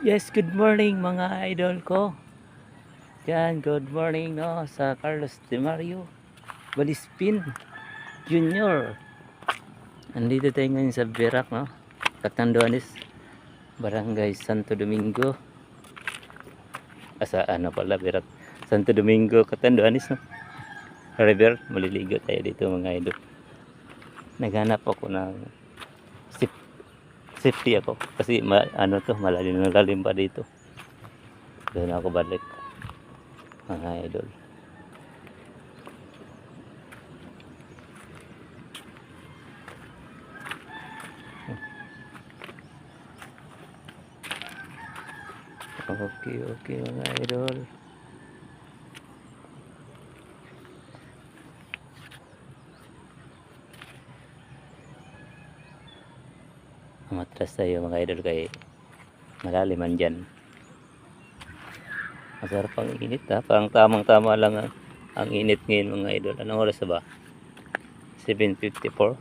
Yes, good morning mga idol ko. Yan, good morning no sa Carlos de Mario Balispin Junior. Andito tayo ngayon sa Verac no, Catanduanes, Barangay Santo Domingo. Asa ano pala Verac, Santo Domingo, Catanduanes no. River, maliligo tayo dito mga idol. Naghanap ako ng safety ako kasi ano to, malalim pa dito. Doon ako balik mga idol. Okay mga idol. Matras tayo mga idol kay malaliman dyan. Masarap ang init ha, pang tamang tama lang ang init ngayon mga idol. Anong oras ba? 7:54.